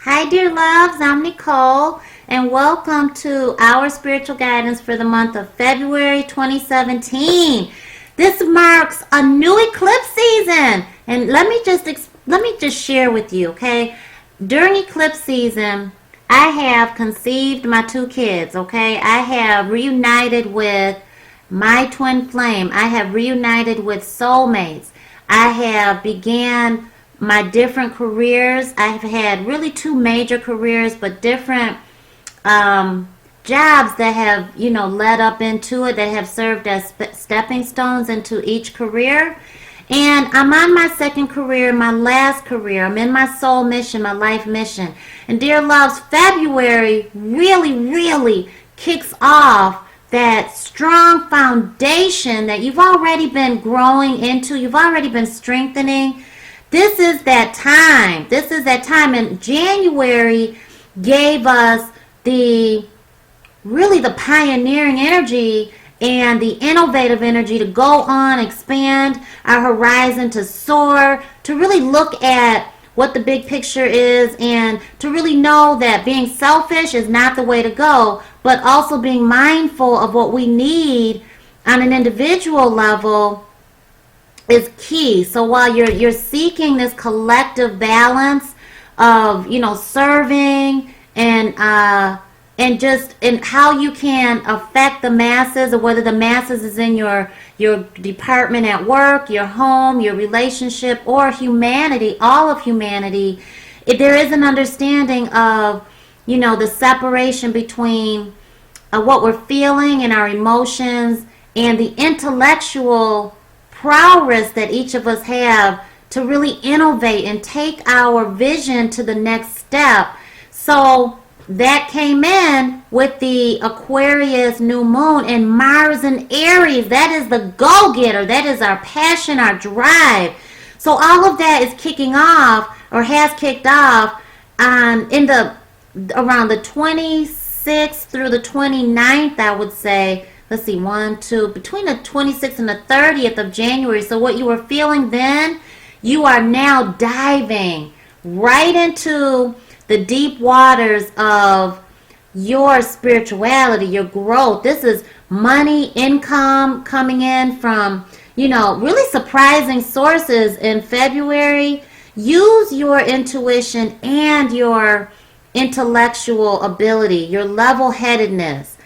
Hi, dear loves. I'm Nicole, and welcome to our spiritual guidance for the month of February 2017. This marks a new eclipse season, and let me just share with you, okay? During eclipse season, I have conceived my two kids, okay? I have reunited with my twin flame. I have reunited with soulmates. I have began my different careers. I've had really two major careers, but different jobs that have, led up into it, that have served as stepping stones into each career. And I'm on my second career, my last career. I'm in my soul mission, my life mission. And dear loves, February really kicks off that strong foundation that you've already been growing into, you've already been strengthening. This is that time. This is that time. And January gave us the pioneering energy and the innovative energy to go on, expand our horizon, to soar, to really look at what the big picture is, and to really know that being selfish is not the way to go, but also being mindful of what we need on an individual level is key. So while you're seeking this collective balance of, serving and just in how you can affect the masses, or whether the masses is in your department at work, your home, your relationship, or humanity, all of humanity, there is an understanding of, the separation between what we're feeling and our emotions and the intellectual prowess that each of us have to really innovate and take our vision to the next step. So that came in with the Aquarius new moon and Mars in Aries. That is the go-getter. That is our passion, our drive. So all of that is kicking off, or has kicked off, around the 26th through the 29th, I would say. Let's see, between the 26th and the 30th of January. So what you were feeling then, you are now diving right into the deep waters of your spirituality, your growth. This is money, income coming in from, really surprising sources in February. Use your intuition and your intellectual ability, your level-headedness.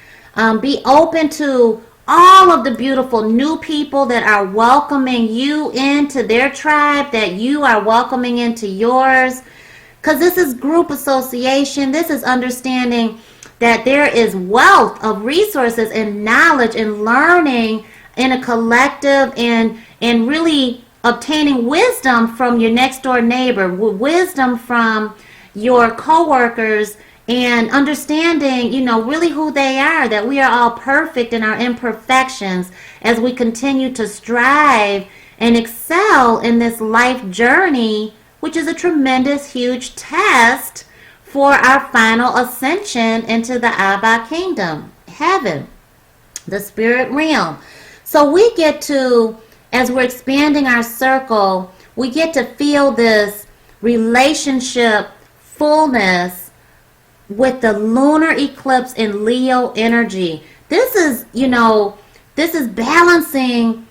Be open to all of the beautiful new people that are welcoming you into their tribe, that you are welcoming into yours. Because this is group association. This is understanding that there is wealth of resources and knowledge and learning in a collective, and really obtaining wisdom from your next door neighbor, wisdom from your coworkers, and understanding, really who they are, that we are all perfect in our imperfections as we continue to strive and excel in this life journey, which is a tremendous, huge test for our final ascension into the Abba kingdom, heaven, the spirit realm. So we get to, as we're expanding our circle, we get to feel this relationship fullness with the lunar eclipse in Leo energy. This is balancing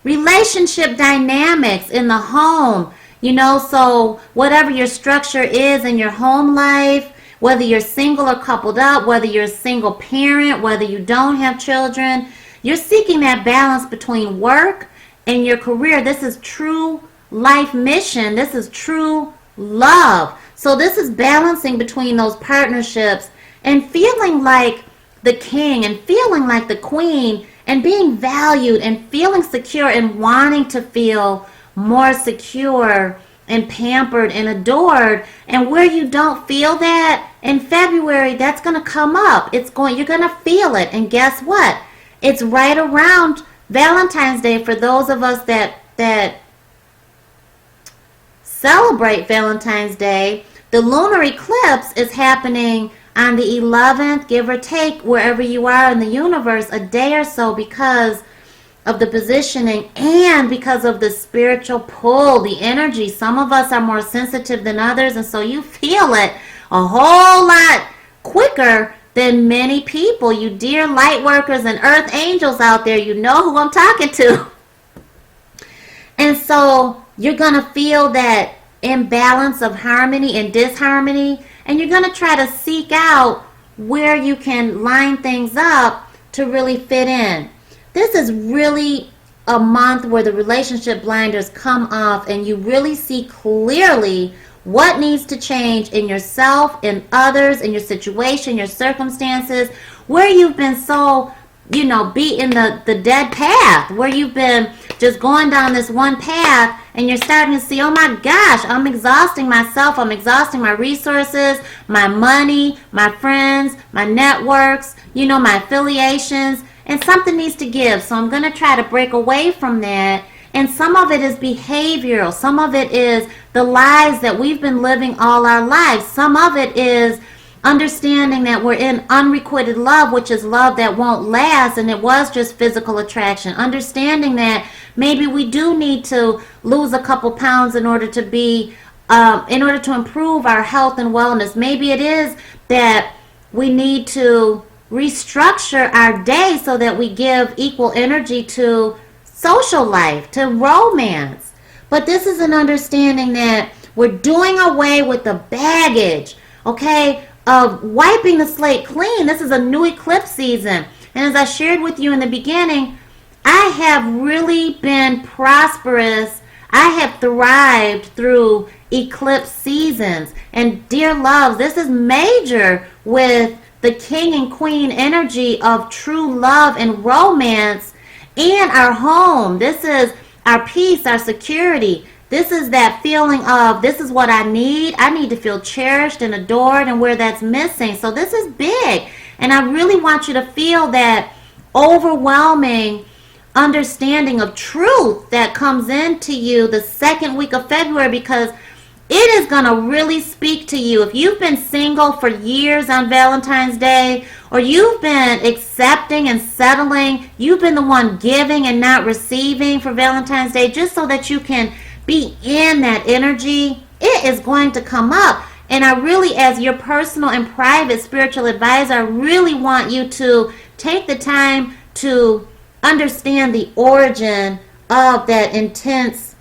relationship dynamics in the home. So whatever your structure is in your home life, whether you're single or coupled up, whether you're a single parent, whether you don't have children, you're seeking that balance between work and your career. This is true life mission. This is true love. So this is balancing between those partnerships and feeling like the king and feeling like the queen, and being valued and feeling secure and wanting to feel more secure and pampered and adored. And where you don't feel that in February, that's going to come up. You're going to feel it. And guess what? It's right around Valentine's Day for those of us that celebrate Valentine's Day. The lunar eclipse is happening on the 11th, give or take, wherever you are in the universe, a day or so, because of the positioning and because of the spiritual pull, the energy. Some of us are more sensitive than others, and so you feel it a whole lot quicker than many people. You dear light workers and earth angels out there, you know who I'm talking to. And so you're going to feel that imbalance of harmony and disharmony, and you're going to try to seek out where you can line things up to really fit in. This is really a month where the relationship blinders come off and you really see clearly what needs to change in yourself, in others, in your situation, your circumstances, where you've been so, beating the dead path, where you've been just going down this one path and you're starting to see, oh my gosh, I'm exhausting myself, I'm exhausting my resources, my money, my friends, my networks, my affiliations, and something needs to give. So I'm going to try to break away from that. And some of it is behavioral. Some of it is the lives that we've been living all our lives. Some of it is understanding that we're in unrequited love, which is love that won't last, and it was just physical attraction. Understanding that maybe we do need to lose a couple pounds in order to improve our health and wellness. Maybe it is that we need to restructure our day so that we give equal energy to social life, to romance. But this is an understanding that we're doing away with the baggage, okay, of wiping the slate clean. This is a new eclipse season. And as I shared with you in the beginning, I have really been prosperous. I have thrived through eclipse seasons. And dear loves, this is major with the king and queen energy of true love and romance in our home. This is our peace, our security. This is that feeling of, this is what I need. I need to feel cherished and adored, and where that's missing. So this is big. And I really want you to feel that overwhelming understanding of truth that comes into you the second week of February, because it is going to really speak to you. If you've been single for years on Valentine's Day, or you've been accepting and settling, you've been the one giving and not receiving for Valentine's Day, just so that you can be in that energy, it is going to come up. And I really, as your personal and private spiritual advisor, I really want you to take the time to understand the origin of that intense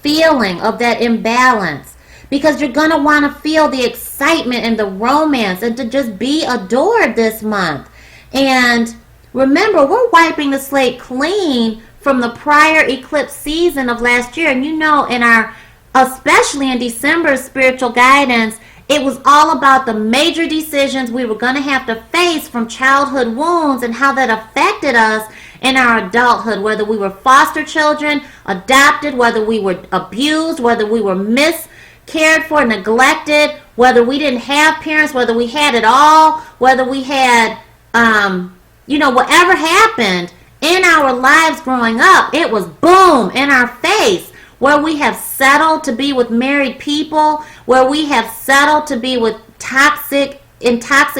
feeling, of that imbalance, because you're going to want to feel the excitement and the romance and to just be adored this month. And remember, we're wiping the slate clean from the prior eclipse season of last year. And in our, especially in December's spiritual guidance, it was all about the major decisions we were going to have to face from childhood wounds and how that affected us in our adulthood, whether we were foster children, adopted, whether we were abused, whether we were miscared for, neglected, whether we didn't have parents, whether we had it all, whether we had, whatever happened in our lives growing up, it was boom in our face. Where we have settled to be with married people, where we have settled to be with toxic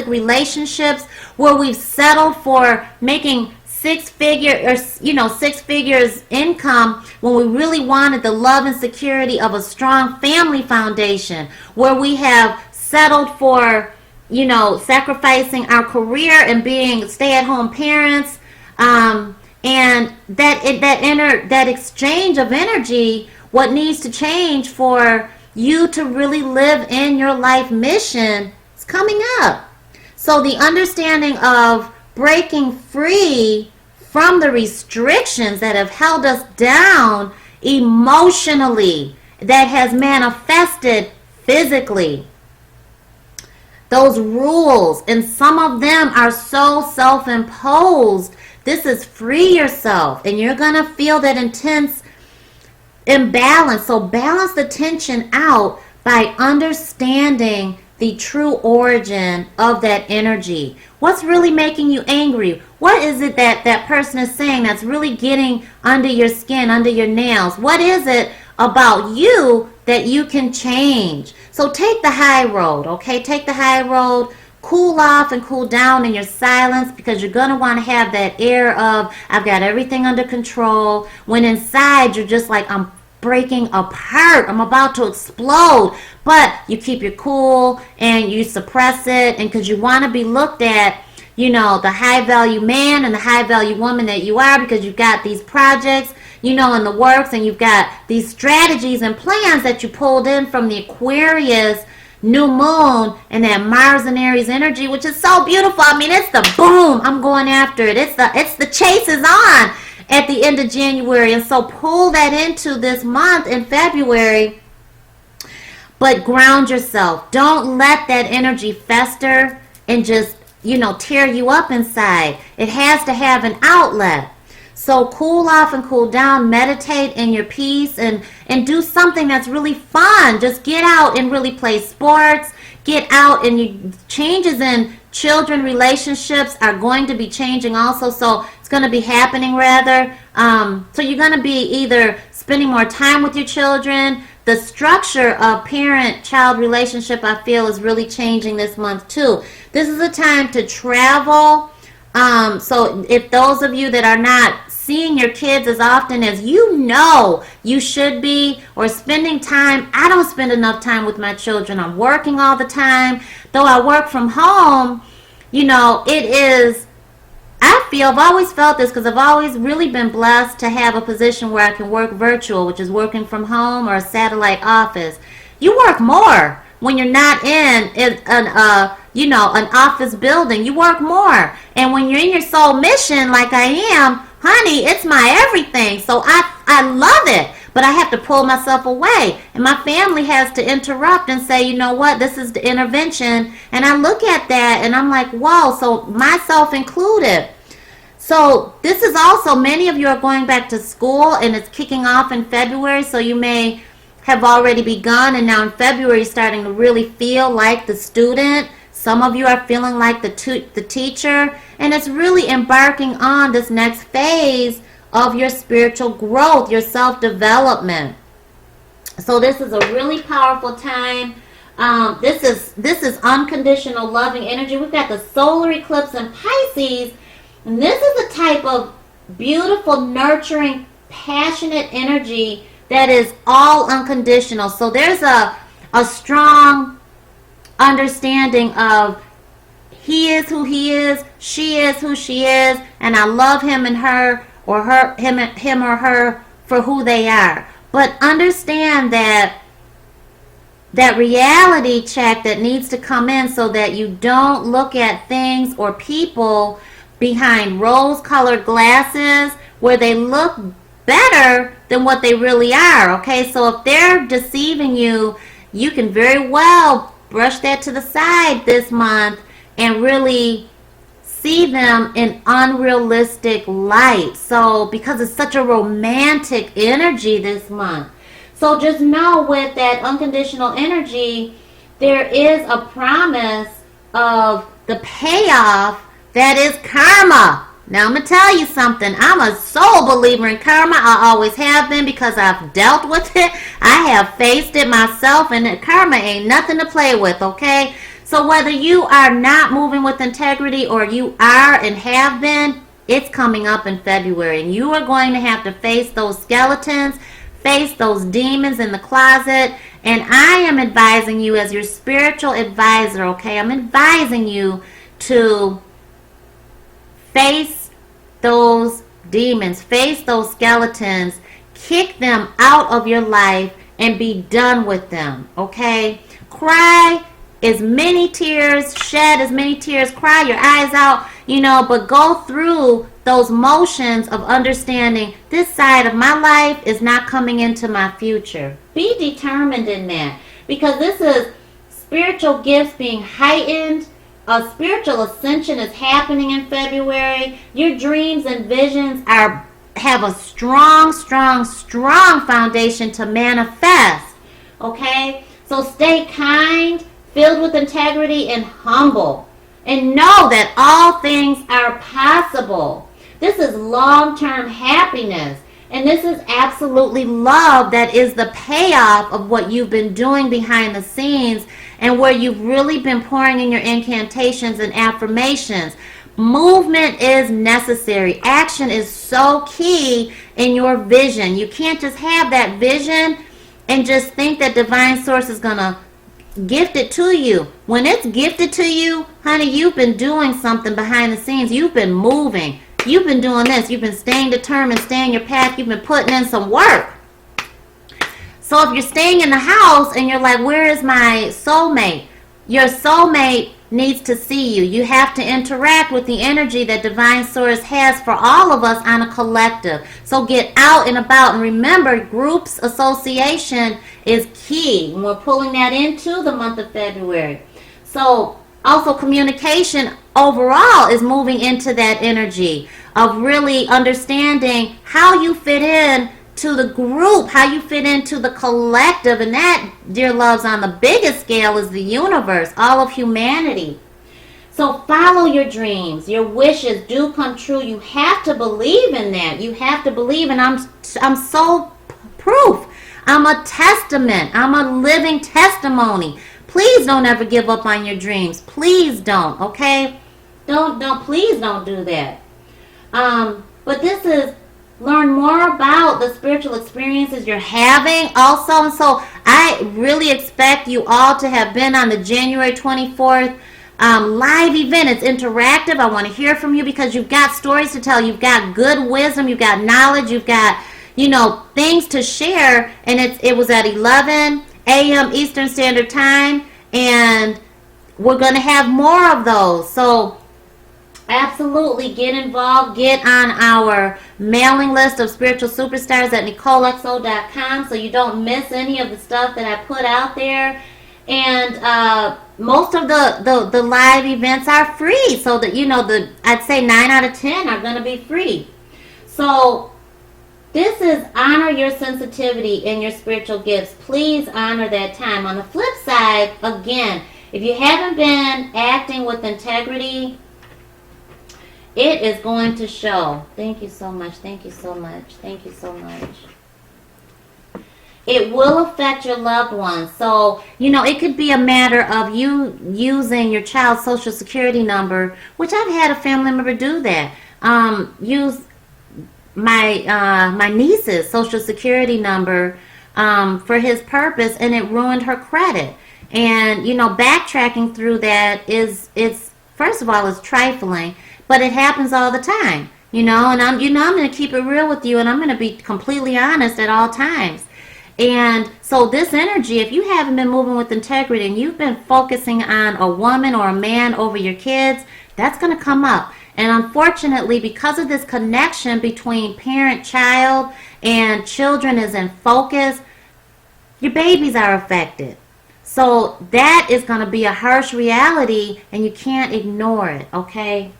relationships, where we've settled for making six figures income when we really wanted the love and security of a strong family foundation, where we have settled for, sacrificing our career and being stay-at-home parents, and that exchange of energy, what needs to change for you to really live in your life mission is coming up. So the understanding of breaking free from the restrictions that have held us down emotionally, that has manifested physically. Those rules, and some of them are so self-imposed. This is free yourself, and you're going to feel that intense imbalance. So balance the tension out by understanding the true origin of that energy. What's really making you angry? What is it that that person is saying that's really getting under your skin, under your nails? What is it about you that you can change? So take the high road, okay? Take the high road. Cool off and cool down in your silence, because you're going to want to have that air of, I've got everything under control, when inside you're just like, I'm breaking apart. I'm about to explode. But you keep your cool and you suppress it, and because you want to be looked at, you know, the high value man and the high value woman that you are, because you've got these projects, you know, in the works, and you've got these strategies and plans that you pulled in from the Aquarius new moon and that Mars and Aries energy, which is so beautiful. I mean, it's the boom, I'm going after it. It's the chase is on at the end of January. And so pull that into this month in February, but ground yourself. Don't let that energy fester and just, you know, tear you up inside. It has to have an outlet. So cool off and cool down, meditate in your peace, and do something that's really fun. Just get out and really play sports. Get out, and changes in children relationships are going to be changing also. So it's going to be happening rather. So you're going to be either spending more time with your children. The structure of parent-child relationship, I feel, is really changing this month too. This is a time to travel. So if those of you that are not seeing your kids as often as you know you should be, or spending time, I don't spend enough time with my children. I'm working all the time. Though I work from home, you know, it is, I've always felt this because I've always really been blessed to have a position where I can work virtual, which is working from home or a satellite office. You work more when you're not in an office building. You work more. And when you're in your soul mission like I am, honey, it's my everything. So I love it. But I have to pull myself away. And my family has to interrupt and say, you know what, this is the intervention. And I look at that and I'm like, whoa, so myself included. So this is also, many of you are going back to school and it's kicking off in February. So you may have already begun, and now in February starting to really feel like the student. Some of you are feeling like the teacher, and it's really embarking on this next phase of your spiritual growth, your self-development. So this is a really powerful time. This is unconditional loving energy. We've got the solar eclipse in Pisces, and this is a type of beautiful, nurturing, passionate energy that is all unconditional. So there's a strong understanding of he is who he is, she is who she is, and I love him and her, or him or her for who they are. But understand that reality check that needs to come in, so that you don't look at things or people behind rose-colored glasses where they look better than what they really are. Okay, so if they're deceiving you, you can very well brush that to the side this month and really see them in unrealistic light. So because it's such a romantic energy this month, so just know with that unconditional energy, there is a promise of the payoff that is karma. Now I'm going to tell you something. I'm a soul believer in karma. I always have been, because I've dealt with it. I have faced it myself, and karma ain't nothing to play with, okay? So whether you are not moving with integrity or you are and have been, it's coming up in February. And you are going to have to face those skeletons, face those demons in the closet. And I am advising you as your spiritual advisor, okay? I'm advising you to face those demons, face those skeletons, kick them out of your life and be done with them, okay? Cry as many tears, shed as many tears, cry your eyes out, you know, but go through those motions of understanding this side of my life is not coming into my future. Be determined in that, because this is spiritual gifts being heightened. A spiritual ascension is happening in February. Your dreams and visions have a strong, strong, strong foundation to manifest. Okay? So stay kind, filled with integrity, and humble. And know that all things are possible. This is long-term happiness. And this is absolutely love that is the payoff of what you've been doing behind the scenes, and where you've really been pouring in your incantations and affirmations. movement is necessary. Action is so key in your vision. You can't just have that vision and just think that divine source is going to gift it to you. When it's gifted to you, honey, you've been doing something behind the scenes. You've been moving. You've been doing this. You've been staying determined, staying your path. You've been putting in some work. So if you're staying in the house and you're like, where is my soulmate? Your soulmate needs to see you. You have to interact with the energy that divine source has for all of us on a collective. So get out and about, and remember, groups association is key when we're pulling that into the month of February. So also communication overall is moving into that energy of really understanding how you fit in to the group, how you fit into the collective. And that, dear loves, on the biggest scale is the universe, all of humanity. So follow your dreams. Your wishes do come true. You have to believe in that. You have to believe, and I'm so proof. I'm a testament. I'm a living testimony. Please don't ever give up on your dreams. Please don't, okay? Please don't do that. But this is learn more about the spiritual experiences you're having also. And so I really expect you all to have been on the January 24th live event. It's interactive. I want to hear from you because you've got stories to tell. You've got good wisdom. You've got knowledge. You've got, things to share. And it was at 11 a.m. Eastern Standard Time. And we're going to have more of those. So absolutely get involved. Get on our mailing list of spiritual superstars at NicoleXO.com so you don't miss any of the stuff that I put out there. And most of the live events are free, so that I'd say 9 out of 10 are going to be free. So this is honor your sensitivity and your spiritual gifts. Please honor that time. On the flip side, again, if you haven't been acting with integrity, it is going to show. Thank you so much. Thank you so much. Thank you so much. It will affect your loved ones. So, it could be a matter of you using your child's social security number, which I've had a family member do that. Use my niece's social security number for his purpose, and it ruined her credit. And, backtracking through that it's first of all, it's trifling. But it happens all the time, and I'm going to keep it real with you, and I'm going to be completely honest at all times. And so this energy, if you haven't been moving with integrity and you've been focusing on a woman or a man over your kids, that's going to come up. And unfortunately, because of this connection between parent-child and children is in focus, your babies are affected. So that is going to be a harsh reality, and you can't ignore it, okay?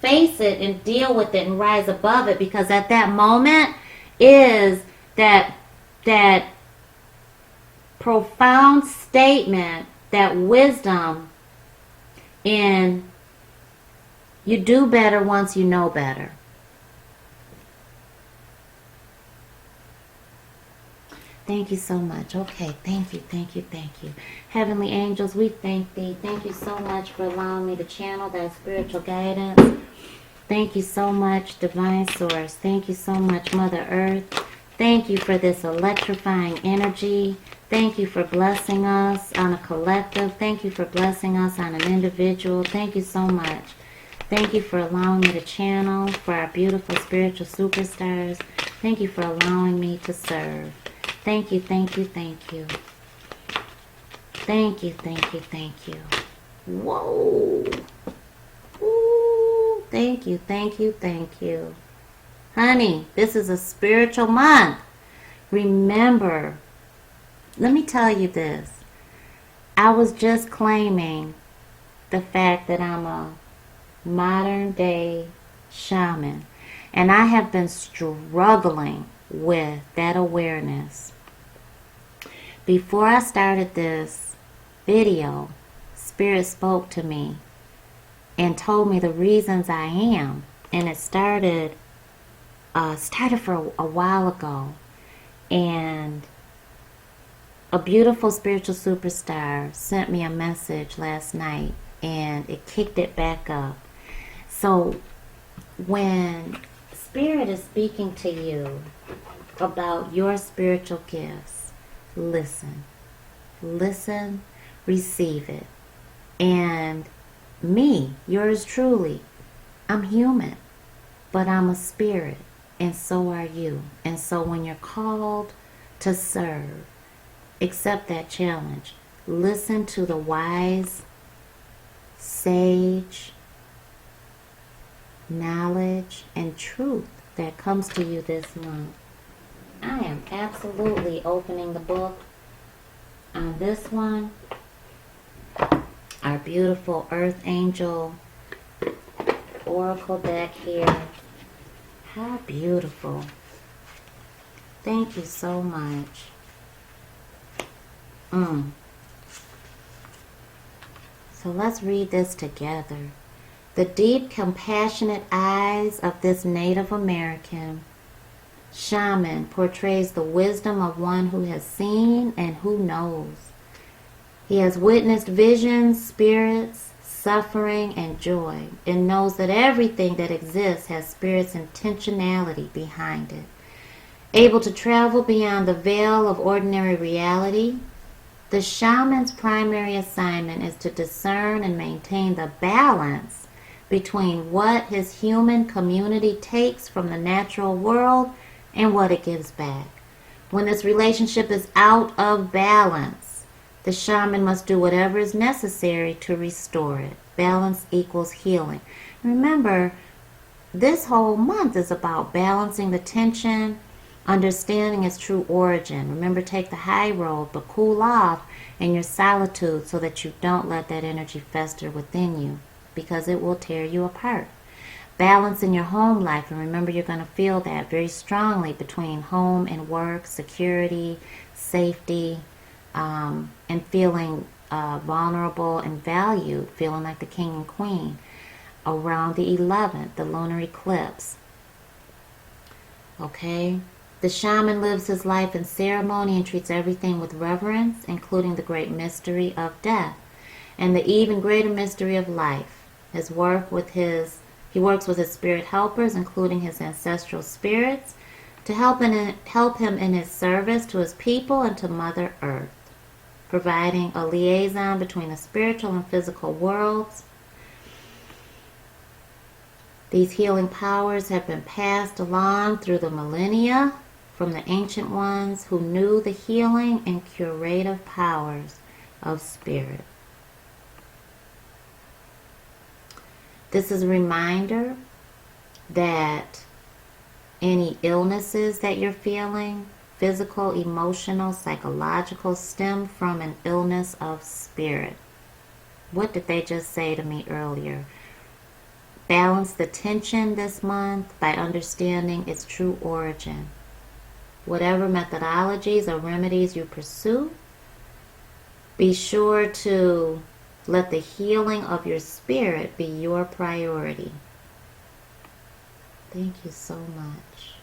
Face it and deal with it and rise above it, because at that moment is that profound statement, that wisdom in you do better once you know better. Thank you so much. Okay, thank you. Heavenly angels, we thank thee. Thank you so much for allowing me to channel that spiritual guidance. Thank you so much, Divine Source. Thank you so much, Mother Earth. Thank you for this electrifying energy. Thank you for blessing us on a collective. Thank you for blessing us on an individual. Thank you so much. Thank you for allowing me to channel for our beautiful spiritual superstars. Thank you for allowing me to serve. Thank you. Thank you. Whoa. Ooh, thank you. Honey, this is a spiritual month. Remember, let me tell you this. I was just claiming the fact that I'm a modern day shaman, and I have been struggling with that awareness. Before I started this video, Spirit spoke to me and told me the reasons I am, and it started for a while ago. And a beautiful spiritual superstar sent me a message last night, and it kicked it back up, So when Spirit is speaking to you about your spiritual gifts, listen. Listen, receive it. And me, yours truly, I'm human, but I'm a spirit, and so are you. And so when you're called to serve, accept that challenge. Listen to the wise, sage knowledge and truth that comes to you this month. I am absolutely opening the book on this one. Our beautiful Earth Angel Oracle deck here. How beautiful. Thank you so much. So let's read this together. The deep, compassionate eyes of this Native American shaman portrays the wisdom of one who has seen and who knows. He has witnessed visions, spirits, suffering, and joy, and knows that everything that exists has spirit's intentionality behind it. Able to travel beyond the veil of ordinary reality, the shaman's primary assignment is to discern and maintain the balance between what his human community takes from the natural world and what it gives back. When this relationship is out of balance, the shaman must do whatever is necessary to restore it. Balance equals healing. Remember, this whole month is about balancing the tension, understanding its true origin. Remember, take the high road, but cool off in your solitude so that you don't let that energy fester within you, because it will tear you apart. Balance in your home life, and remember, you're going to feel that very strongly between home and work, security, safety, and feeling vulnerable and valued, feeling like the king and queen around the 11th, the lunar eclipse. Okay? The shaman lives his life in ceremony and treats everything with reverence, including the great mystery of death and the even greater mystery of life. He works with his spirit helpers, including his ancestral spirits, to help him in his service to his people and to Mother Earth, providing a liaison between the spiritual and physical worlds. These healing powers have been passed along through the millennia from the ancient ones who knew the healing and curative powers of spirit. This is a reminder that any illnesses that you're feeling, physical, emotional, psychological, stem from an illness of spirit. What did they just say to me earlier? Balance the tension this month by understanding its true origin. Whatever methodologies or remedies you pursue, be sure to let the healing of your spirit be your priority. Thank you so much.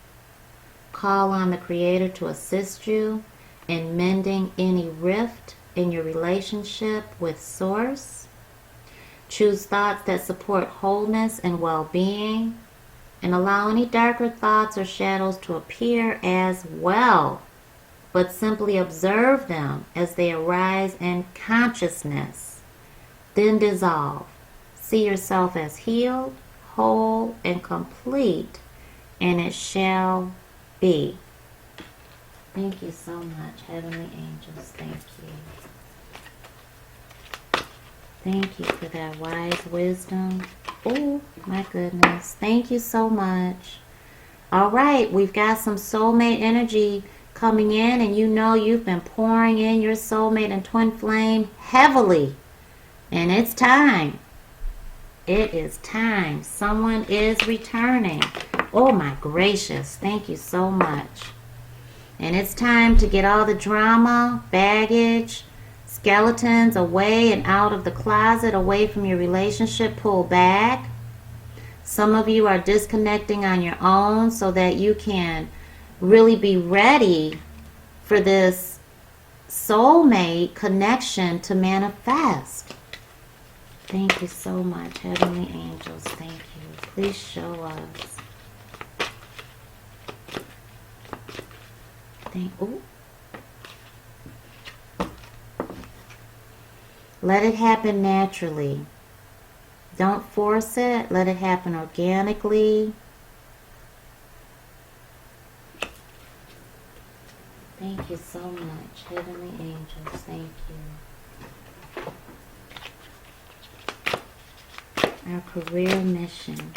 Call on the Creator to assist you in mending any rift in your relationship with Source. Choose thoughts that support wholeness and well-being, and allow any darker thoughts or shadows to appear as well, but simply observe them as they arise in consciousness. Then dissolve. See yourself as healed, whole, and complete, and it shall be. Thank you so much, Heavenly Angels. Thank you. Thank you for that wise wisdom. Oh, my goodness. Thank you so much. All right, we've got some soulmate energy coming in, and you know you've been pouring in your soulmate and twin flame heavily. And it's time. It is time. Someone is returning. Oh, my gracious. Thank you so much. And it's time to get all the drama, baggage, skeletons away and out of the closet, away from your relationship. Pull back. Some of you are disconnecting on your own so that you can really be ready for this soulmate connection to manifest. Thank you so much, Heavenly Angels. Thank you. Please show us. Ooh. Let it happen naturally. Don't force it. Let it happen organically. Thank you so much, Heavenly Angels. Thank you. Our career mission.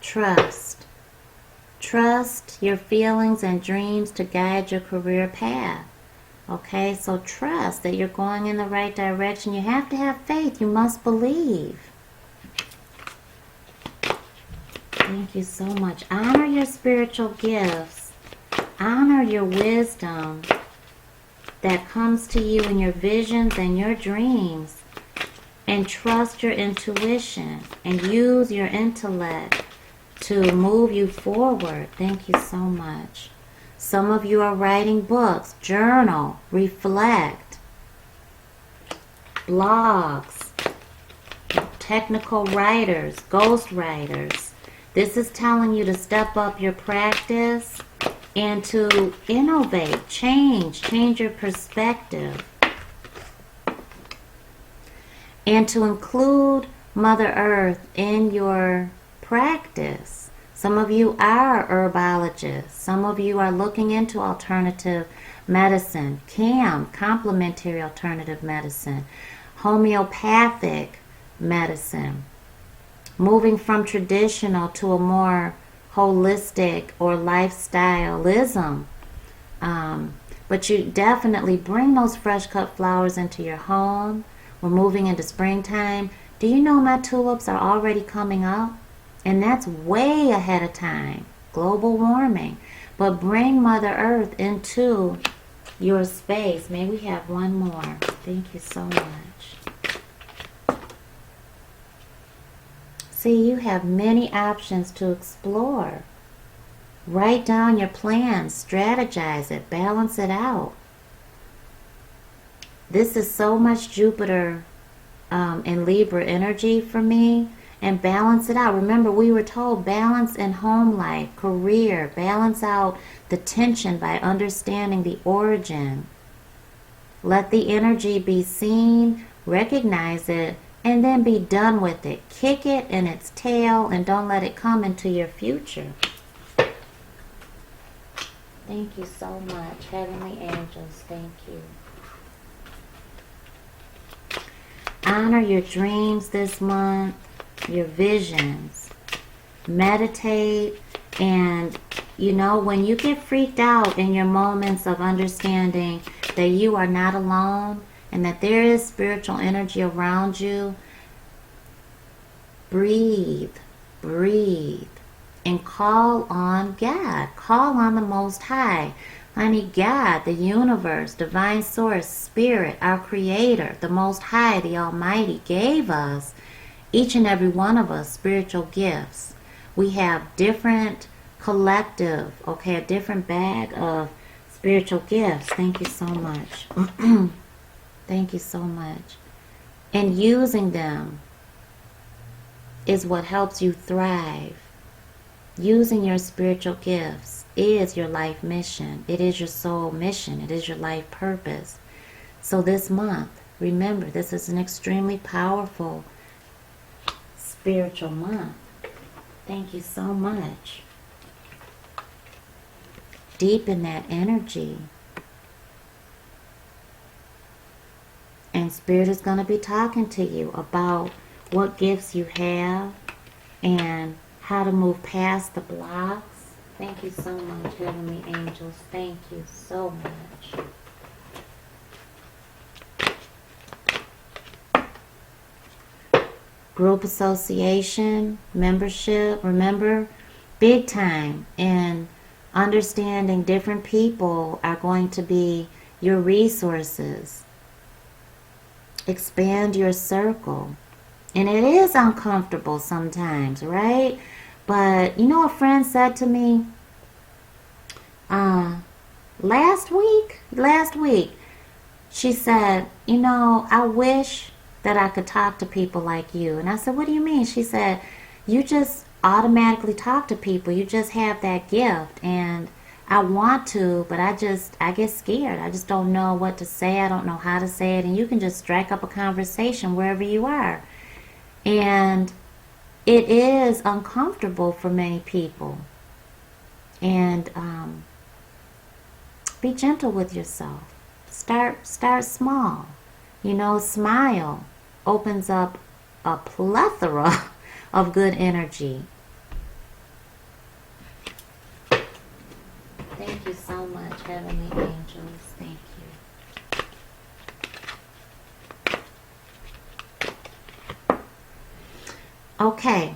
Trust. Trust your feelings and dreams to guide your career path. Okay, so trust that you're going in the right direction. You have to have faith. You must believe. Thank you so much. Honor your spiritual gifts. Honor your wisdom that comes to you in your visions and your dreams. And trust your intuition. And use your intellect to move you forward. Thank you so much. Some of you are writing books, journal, reflect, blogs, technical writers, ghost writers. This is telling you to step up your practice and to innovate, change your perspective. And to include Mother Earth in your practice. Some of you are herbologists. Some of you are looking into alternative medicine, complementary alternative medicine, homeopathic medicine, moving from traditional to a more holistic or lifestyleism. But you definitely bring those fresh cut flowers into your home. We're moving into springtime. Do you know my tulips are already coming up? And that's way ahead of time. Global warming. But bring Mother Earth into your space. May we have one more. Thank you so much. See, you have many options to explore. Write down your plans. Strategize it. Balance it out. This is so much Jupiter and Libra energy for me. And balance it out. Remember, we were told balance in home life, career, balance out the tension by understanding the origin. Let the energy be seen, recognize it, and then be done with it. Kick it in its tail and don't let it come into your future. Thank you so much, Heavenly Angels. Thank you. Honor your dreams this month. Your visions. Meditate, and when you get freaked out in your moments of understanding that you are not alone and that there is spiritual energy around you, breathe, and call on God. Call on the Most High. Honey, God, the universe, divine source, spirit, our creator, the Most High, the Almighty, gave us, each and every one of us, spiritual gifts. We have different collective, a different bag of spiritual gifts. Thank you so much. Thank you so much. And using them is what helps you thrive. Using your spiritual gifts is your life mission. It is your soul mission. It is your life purpose. So this month, remember, this is an extremely powerful spiritual month. Thank you so much. Deepen that energy. And Spirit is going to be talking to you about what gifts you have and how to move past the blocks. Thank you so much, Heavenly Angels. Thank you so much. Group association, membership, remember, big time. And understanding different people are going to be your resources. Expand your circle. And it is uncomfortable sometimes, right? But a friend said to me last week, she said, you know, I wish that I could talk to people like you. And I said, what do you mean? She said, you just automatically talk to people. You just have that gift. And I want to, but I get scared. I just don't know what to say. I don't know how to say it. And you can just strike up a conversation wherever you are. And it is uncomfortable for many people. And be gentle with yourself. Start small. You know, smile opens up a plethora of good energy. Thank you so much, Heavenly Angels. Thank you. Okay,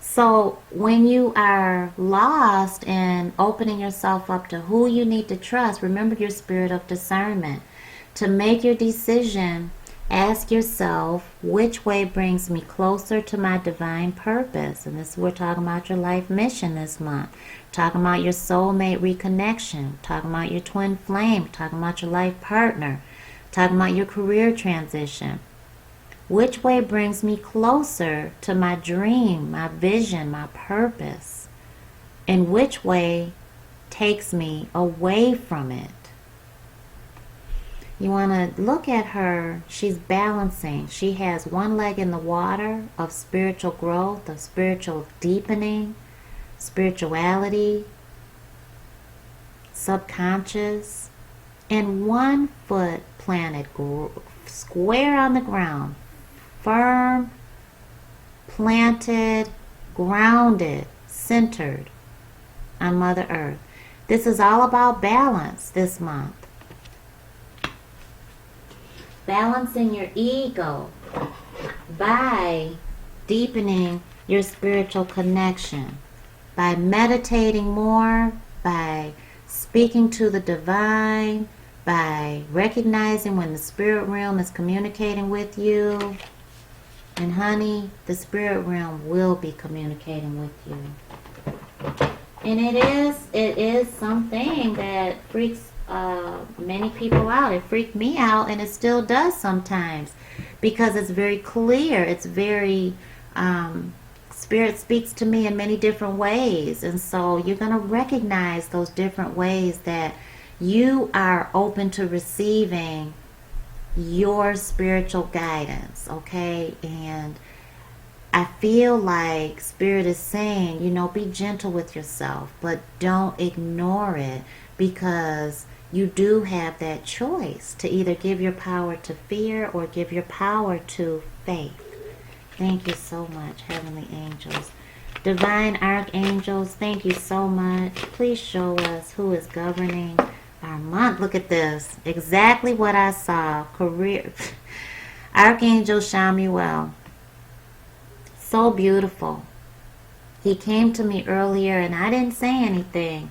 so when you are lost and opening yourself up to who you need to trust, remember your spirit of discernment. To make your decision, ask yourself, which way brings me closer to my divine purpose? And this, we're talking about your life mission this month. Talking about your soulmate reconnection. Talking about your twin flame. Talking about your life partner. Talking about your career transition. Which way brings me closer to my dream, my vision, my purpose? And which way takes me away from it? You want to look at her. She's balancing. She has one leg in the water of spiritual growth, of spiritual deepening, spirituality, subconscious, and one foot planted square on the ground, firm, planted, grounded, centered on Mother Earth. This is all about balance this month. Balancing your ego by deepening your spiritual connection, by meditating more, by speaking to the divine, by recognizing when the spirit realm is communicating with you. And honey, the spirit realm will be communicating with you. And it is something that freaks many people out. It freaked me out, and it still does sometimes, because it's very clear. It's very Spirit speaks to me in many different ways, and so you're going to recognize those different ways that you are open to receiving your spiritual guidance. Okay, and I feel like Spirit is saying, you know, be gentle with yourself, but don't ignore it, because you do have that choice to either give your power to fear or give your power to faith. Thank you so much, Heavenly Angels. Divine Archangels, thank you so much. Please show us who is governing our month. Look at this. Exactly what I saw. Career. Archangel Shamuel. So beautiful. He came to me earlier and I didn't say anything.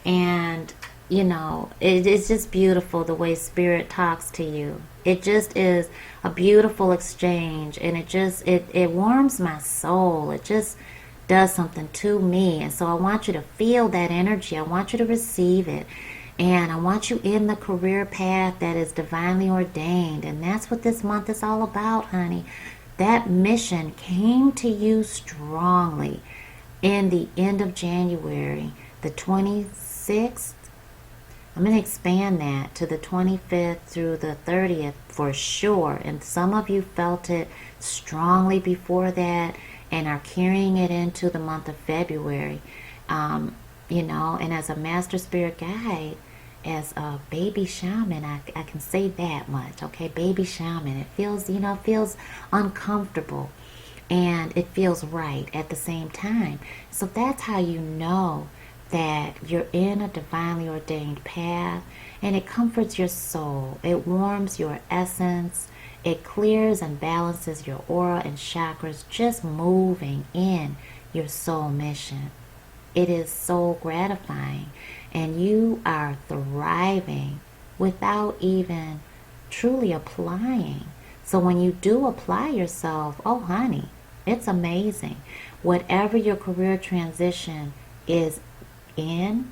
And you know, it's just beautiful the way Spirit talks to you. It just is a beautiful exchange, and it warms my soul. It just does something to me. And so I want you to feel that energy. I want you to receive it. And I want you in the career path that is divinely ordained. And that's what this month is all about, honey. That mission came to you strongly in the end of January, the 26th. I'm going to expand that to the 25th through the 30th for sure. And some of you felt it strongly before that and are carrying it into the month of February. You know, and as a master spirit guide, as a baby shaman, I can say that much, okay? Baby shaman. It feels, you know, feels uncomfortable and it feels right at the same time. So that's how you know that you're in a divinely ordained path, and it comforts your soul. It warms your essence. It clears and balances your aura and chakras, just moving in your soul mission. It is so gratifying, and you are thriving without even truly applying. So when you do apply yourself, oh honey, it's amazing. Whatever your career transition is in,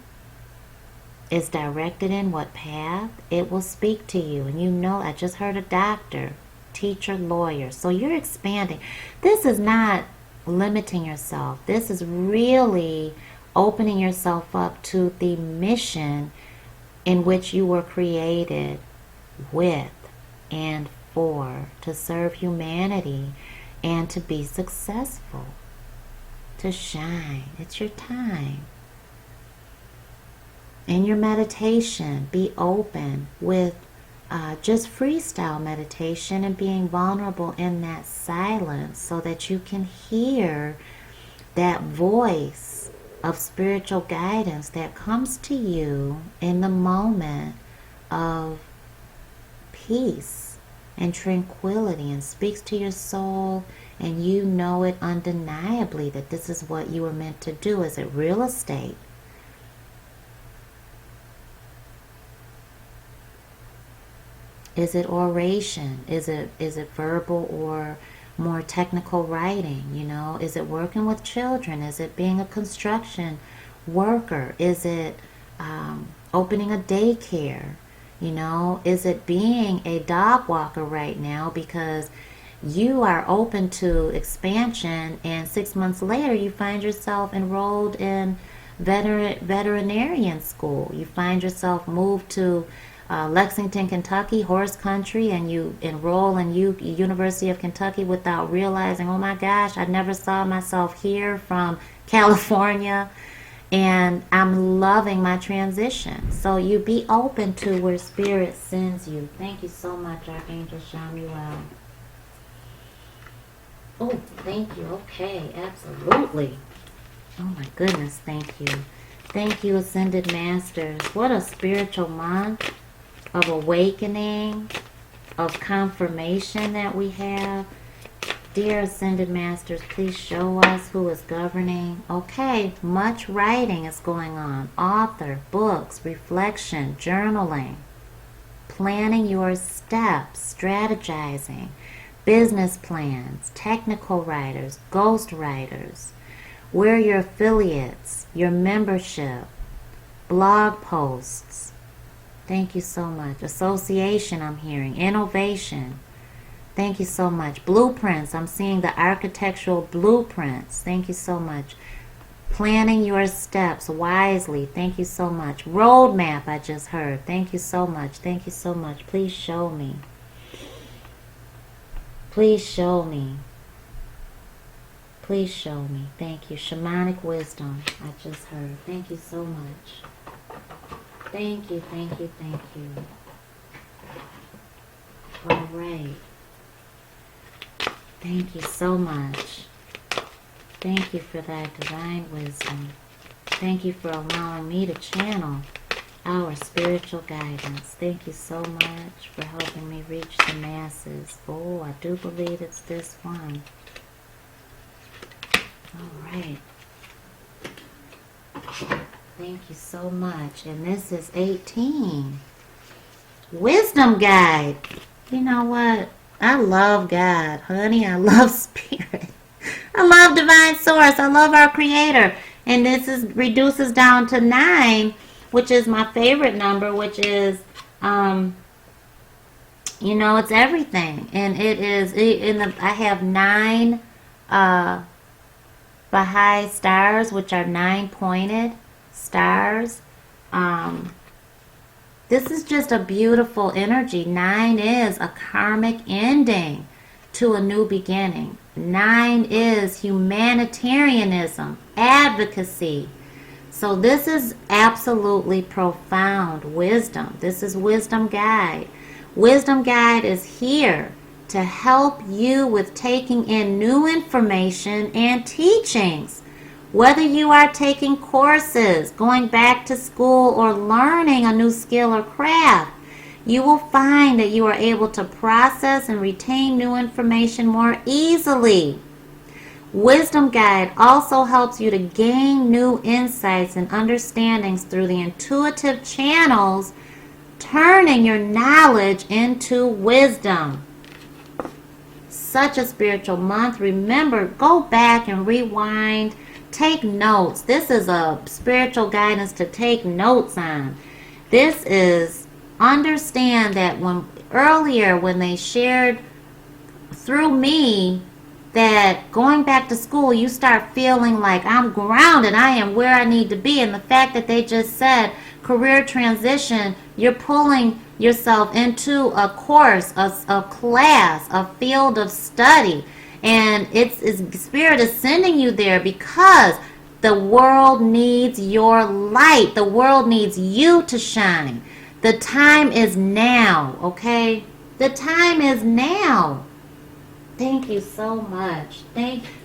is directed in, what path, it will speak to you. And you know, I just heard a doctor, teacher, lawyer. So you're expanding. This is not limiting yourself. This is really opening yourself up to the mission in which you were created with and for, to serve humanity and to be successful, to shine. It's your time. In your meditation, be open with just freestyle meditation and being vulnerable in that silence so that you can hear that voice of spiritual guidance that comes to you in the moment of peace and tranquility and speaks to your soul, and you know it undeniably that this is what you were meant to do. Is it real estate? Is it oration? Is it verbal or more technical writing? You know, is it working with children? Is it being a construction worker? Is it opening a daycare? You know, is it being a dog walker right now because you are open to expansion, and 6 months later you find yourself enrolled in veterinarian school. You find yourself moved to Lexington, Kentucky, horse country, and you enroll in University of Kentucky without realizing, oh my gosh, I never saw myself here from California, and I'm loving my transition. So you be open to where Spirit sends you. Thank you so much, Archangel Shamuel. Oh, thank you. Okay, absolutely. Oh my goodness, thank you. Thank you, Ascended Masters. What a spiritual month of awakening, of confirmation that we have. Dear Ascended Masters, please show us who is governing. Okay, much writing is going on. Author, books, reflection, journaling, planning your steps, strategizing, business plans, technical writers, ghost writers. Where are your affiliates, your membership, blog posts? Thank you so much. Association, I'm hearing. Innovation. Thank you so much. Blueprints. I'm seeing the architectural blueprints. Thank you so much. Planning your steps wisely. Thank you so much. Roadmap, I just heard. Thank you so much. Thank you so much. Please show me. Please show me. Please show me. Thank you. Shamanic wisdom, I just heard. Thank you so much. Thank you, thank you, thank you. All right. Thank you so much. Thank you for that divine wisdom. Thank you for allowing me to channel our spiritual guidance. Thank you so much for helping me reach the masses. Oh, I do believe it's this one. All right. Thank you so much. And this is 18. Wisdom Guide. You know what? I love God, honey. I love Spirit. I love Divine Source. I love our Creator. And this reduces down to 9, which is my favorite number, which is, you know, it's everything. And it is, I have 9 Baha'i stars, which are 9-pointed stars. This is just a beautiful energy. 9 is a karmic ending to a new beginning. 9 is humanitarianism, advocacy. So this is absolutely profound wisdom. This is Wisdom Guide. Wisdom Guide is here to help you with taking in new information and teachings. Whether you are taking courses, going back to school, or learning a new skill or craft, you will find that you are able to process and retain new information more easily. Wisdom Guide also helps you to gain new insights and understandings through the intuitive channels, turning your knowledge into wisdom. Such a spiritual month. Remember, go back and rewind. Take notes. This is a spiritual guidance to take notes on. This is, understand that when they shared through me that going back to school, you start feeling like I'm grounded, I am where I need to be. And the fact that they just said career transition, you're pulling yourself into a course, a class, a field of study. And Spirit is sending you there because the world needs your light. The world needs you to shine. The time is now, okay? The time is now. Thank you so much.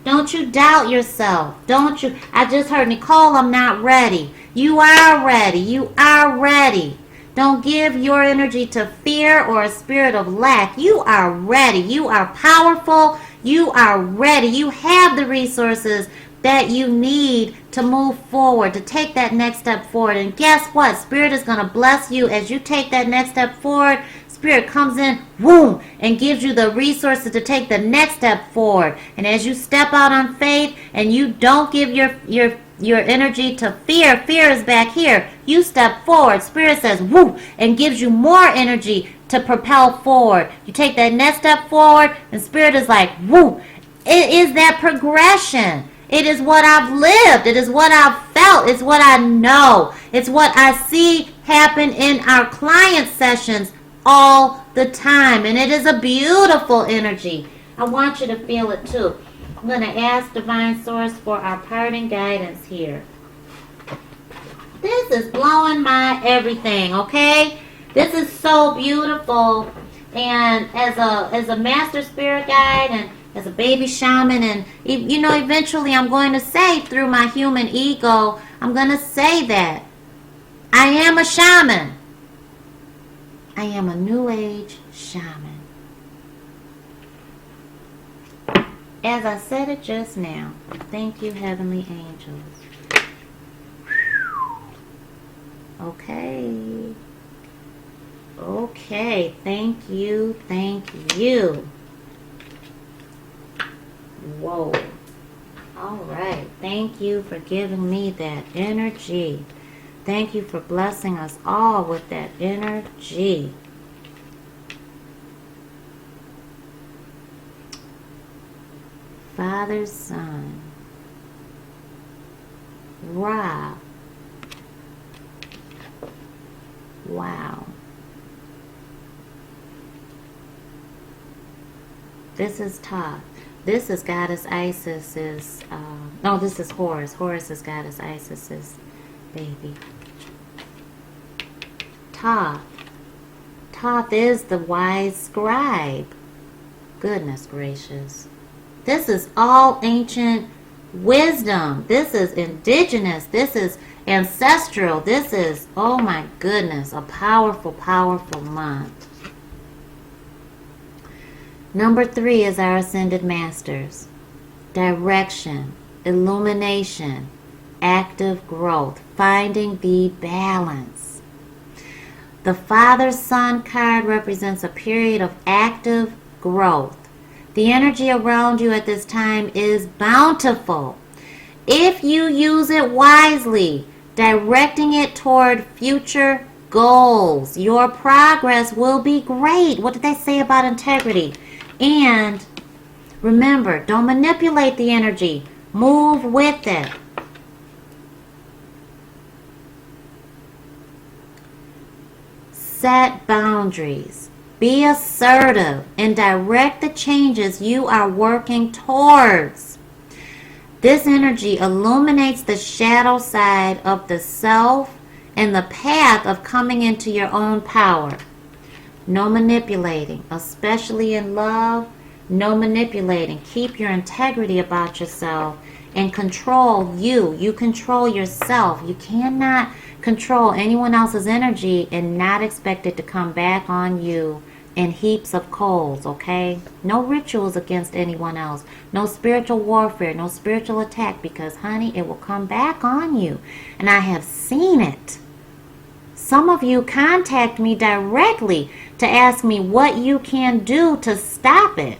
Don't you doubt yourself. Don't you? I just heard, Nicole, I'm not ready. You are ready. You are ready. Don't give your energy to fear or a spirit of lack. You are ready. You are powerful. You are ready. You have the resources that you need to move forward, to take that next step forward. And guess what? Spirit is going to bless you as you take that next step forward. Spirit comes in, boom, and gives you the resources to take the next step forward. And as you step out on faith and you don't give your energy to fear, fear is back here. You step forward. Spirit says, woo, and gives you more energy to propel forward. You take that next step forward, and Spirit is like, woo. It is that progression. It is what I've lived. It is what I've felt. It's what I know. It's what I see happen in our client sessions all the time. And it is a beautiful energy. I want you to feel it too. I'm going to ask Divine Source for our parting guidance here. This is blowing my everything, okay? This is so beautiful. And as a master spirit guide and as a baby shaman, and you know, eventually I'm going to say through my human ego, I'm going to say that I am a shaman. I am a new age shaman. As I said it just now, thank you, heavenly angels. Okay. Okay, thank you, thank you. Whoa. All right. Thank you for giving me that energy. Thank you for blessing us all with that energy. Father, Son, Ra. Wow. This is tough. This is Goddess Isis's, no, this is Horus. Horus is Goddess Isis's baby. Thoth. Thoth is the wise scribe. Goodness gracious. This is all ancient wisdom. This is indigenous. This is ancestral. This is, oh my goodness, a powerful, powerful month. Number 3 is our Ascended Masters. Direction, illumination, active growth, finding the balance. The Father-Son card represents a period of active growth. The energy around you at this time is bountiful. If you use it wisely, directing it toward future goals, your progress will be great. What did they say about integrity? And remember, don't manipulate the energy. Move with it. Set boundaries. Be assertive and direct the changes you are working towards. This energy illuminates the shadow side of the self and the path of coming into your own power. No manipulating, especially in love. No manipulating. Keep your integrity about yourself and control you. You control yourself. You cannot control anyone else's energy and not expect it to come back on you in heaps of coals, okay? No rituals against anyone else. No spiritual warfare. No spiritual attack, because, honey, it will come back on you. And I have seen it. Some of you contact me directly to ask me what you can do to stop it.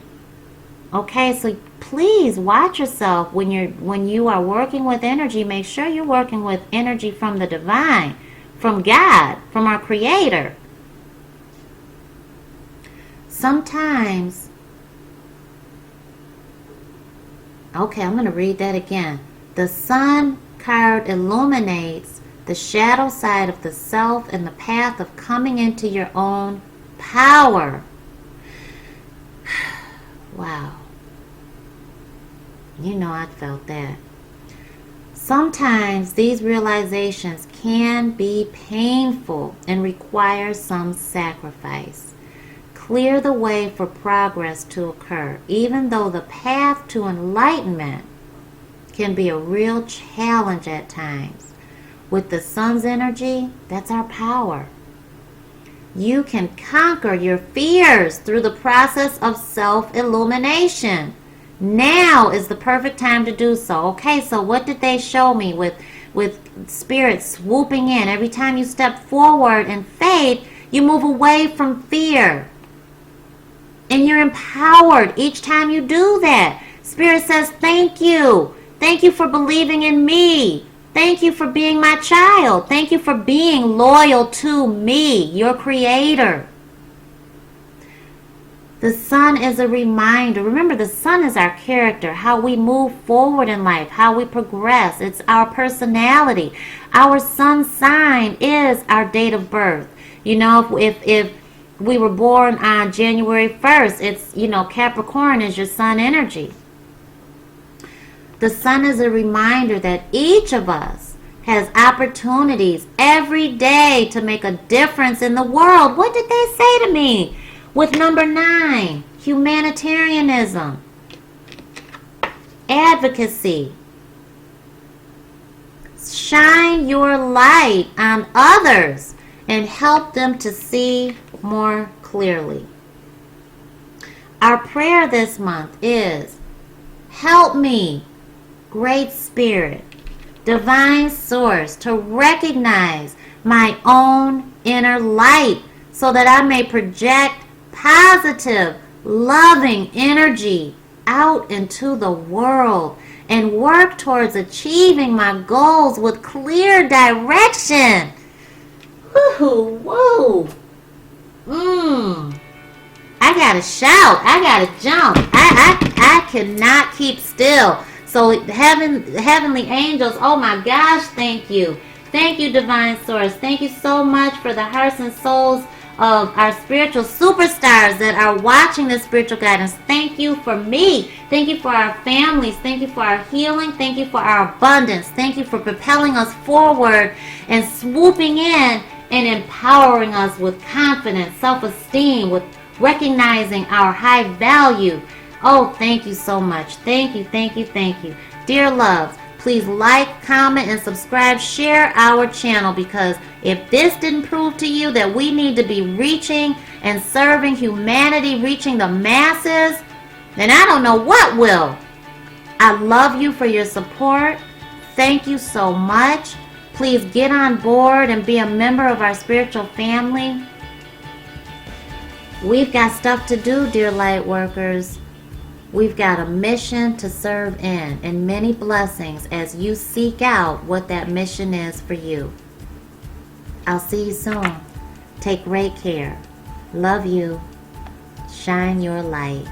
Okay, so please watch yourself when you are working with energy. Make sure you're working with energy from the divine. from God, from our Creator. Sometimes, okay, I'm going to read that again. The Sun card illuminates the shadow side of the self and the path of coming into your own power. Wow. You know I felt that. Sometimes these realizations can be painful and require some sacrifice. Clear the way for progress to occur, even though the path to enlightenment can be a real challenge at times. With the Sun's energy, that's our power. You can conquer your fears through the process of self-illumination. Now is the perfect time to do so. Okay, so what did they show me with Spirit swooping in? Every time you step forward in faith, you move away from fear. And you're empowered each time you do that. Spirit says, thank you. Thank you for believing in me. Thank you for being my child. Thank you for being loyal to me, your Creator. The Sun is a reminder. Remember, the Sun is our character, how we move forward in life, how we progress. It's our personality. Our Sun sign is our date of birth. You know, if we were born on January 1st, it's, you know, Capricorn is your Sun energy. The Sun is a reminder that each of us has opportunities every day to make a difference in the world. What did they say to me? With number 9, humanitarianism, advocacy. Shine your light on others and help them to see more clearly. Our prayer this month is, help me, Great Spirit, Divine Source, to recognize my own inner light so that I may project positive, loving energy out into the world and work towards achieving my goals with clear direction. Woo, woo. I gotta shout. I gotta jump. I cannot keep still. So heavenly angels, oh my gosh, thank you. Thank you, Divine Source. Thank you so much for the hearts and souls of our spiritual superstars that are watching this spiritual guidance. Thank you for me. Thank you for our families. Thank you for our healing. Thank you for our abundance. Thank you for propelling us forward and swooping in and empowering us with confidence, self-esteem, with recognizing our high value. Oh, thank you so much. Thank you, thank you, thank you. Dear loves, please like, comment, and subscribe. Share our channel, because if this didn't prove to you that we need to be reaching and serving humanity, reaching the masses, then I don't know what will. I love you for your support. Thank you so much. Please get on board and be a member of our spiritual family. We've got stuff to do, dear light workers. We've got a mission to serve in, and many blessings as you seek out what that mission is for you. I'll see you soon. Take great care. Love you. Shine your light.